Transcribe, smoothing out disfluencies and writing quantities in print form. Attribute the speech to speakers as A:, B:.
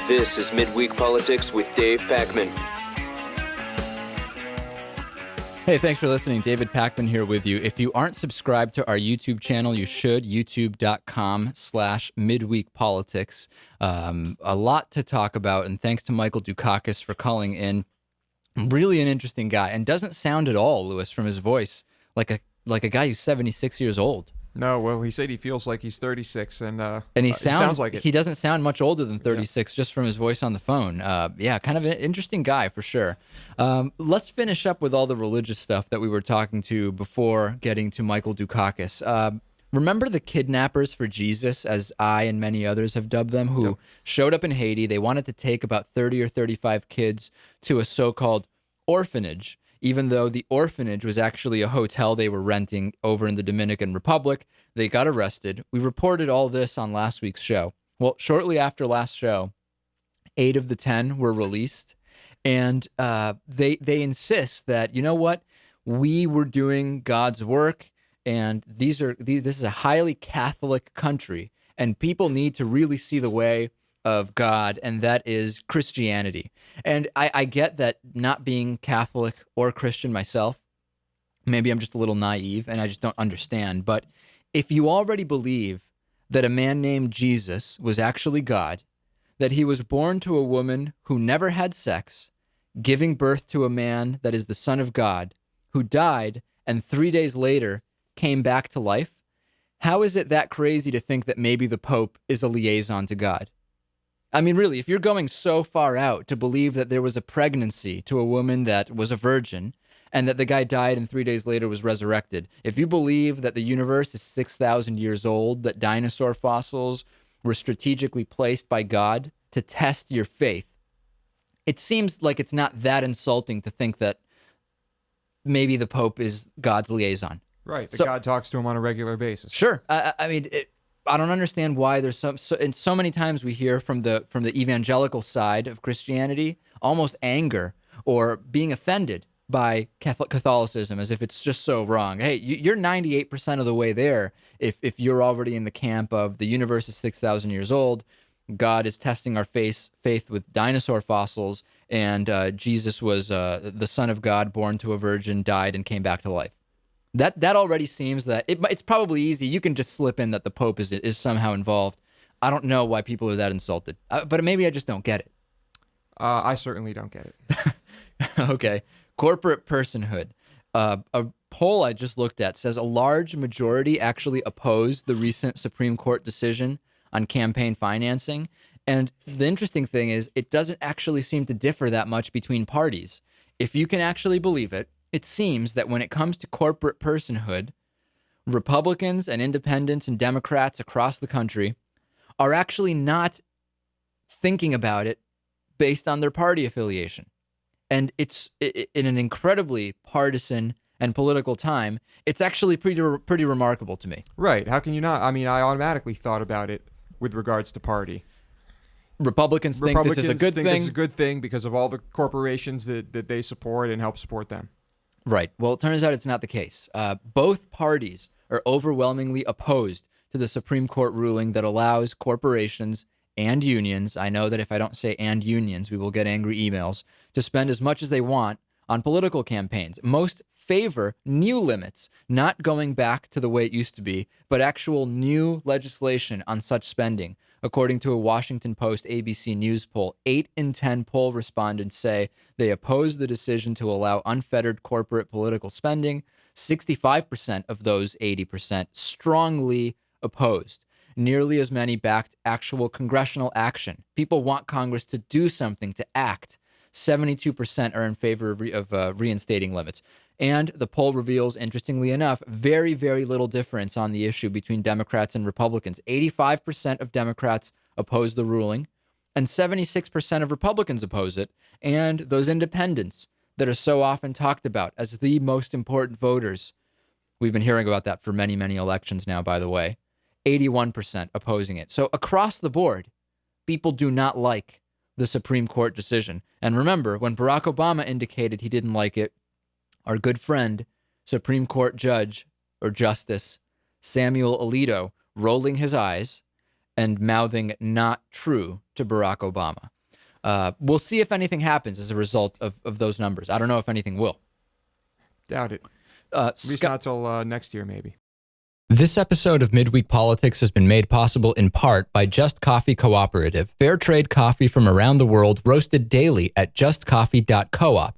A: This is Midweek Politics with Dave Pakman.
B: Hey, thanks for listening. David Pakman here with you. If you aren't subscribed to our YouTube channel, you should. youtube.com/midweekpolitics. A lot to talk about, and thanks to Michael Dukakis for calling in. Really an interesting guy, and doesn't sound at all, Lewis, from his voice, like a guy who's 76 years old.
C: No, well, he said he feels like he's 36, and
B: he
C: sounds like it.
B: He doesn't sound much older than 36 just from his voice on the phone. Kind of an interesting guy for sure. Let's finish up with all the religious stuff that we were talking to before getting to Michael Dukakis. Remember the Kidnappers for Jesus, as I and many others have dubbed them, who showed up in Haiti. They wanted to take about 30 or 35 kids to a so-called orphanage, even though the orphanage was actually a hotel they were renting over in the Dominican Republic. They got arrested. We reported all this on last week's show. Well, shortly after last show, 8 of the 10 were released, and they insist that, you know what, we were doing God's work, and this is a highly Catholic country, and people need to really see the way of God, and that is Christianity. And I get that, not being Catholic or Christian myself, maybe I'm just a little naive and I just don't understand, but if you already believe that a man named Jesus was actually God, that he was born to a woman who never had sex, giving birth to a man that is the Son of God, who died and 3 days later came back to life, how is it that crazy to think that maybe the Pope is a liaison to God? I mean, really, if you're going so far out to believe that there was a pregnancy to a woman that was a virgin and that the guy died and 3 days later was resurrected, if you believe that the universe is 6,000 years old, that dinosaur fossils were strategically placed by God to test your faith, it seems like it's not that insulting to think that maybe the Pope is God's liaison.
C: Right, that God talks to him on a regular basis.
B: Sure. I don't understand why there's so many times we hear from the evangelical side of Christianity almost anger or being offended by Catholicism, as if it's just so wrong. Hey, you're 98% of the way there if you're already in the camp of the universe is 6,000 years old, God is testing our faith with dinosaur fossils, and Jesus was the Son of God, born to a virgin, died, and came back to life. That already seems that it's probably easy. You can just slip in that the Pope is somehow involved. I don't know why people are that insulted, but maybe I just don't get it.
C: I certainly don't get it.
B: Okay. Corporate personhood. A poll I just looked at says a large majority actually oppose the recent Supreme Court decision on campaign financing. And the interesting thing is it doesn't actually seem to differ that much between parties. If you can actually believe it, it seems that when it comes to corporate personhood, Republicans and independents and Democrats across the country are actually not thinking about it based on their party affiliation. And it's in an incredibly partisan and political time. It's actually pretty remarkable to me.
C: Right. How can you not? I mean, I automatically thought about it with regards to party.
B: Republicans think this is a good thing.
C: This is a good thing because of all the corporations that they support and help support them.
B: Right. Well, it turns out it's not the case. Both parties are overwhelmingly opposed to the Supreme Court ruling that allows corporations and unions, I know that if I don't say and unions, we will get angry emails, to spend as much as they want on political campaigns. Most favor new limits, not going back to the way it used to be, but actual new legislation on such spending. According to a Washington Post ABC News poll, 8 in 10 poll respondents say they oppose the decision to allow unfettered corporate political spending. 65% of those 80% strongly opposed. Nearly as many backed actual congressional action. People want Congress to do something, to act. 72% are in favor of reinstating limits. And the poll reveals, interestingly enough, very, very little difference on the issue between Democrats and Republicans. 85% of Democrats oppose the ruling, and 76% of Republicans oppose it. And those independents that are so often talked about as the most important voters, we've been hearing about that for many, many elections now, by the way, 81% opposing it. So across the board, people do not like the Supreme Court decision. And remember, when Barack Obama indicated he didn't like it, our good friend, Supreme Court Judge or Justice Samuel Alito, rolling his eyes and mouthing "not true" to Barack Obama. We'll see if anything happens as a result of those numbers. I don't know if anything will.
C: Doubt it. At least not till next year, maybe.
B: This episode of Midweek Politics has been made possible in part by Just Coffee Cooperative, fair trade coffee from around the world roasted daily at justcoffee.coop.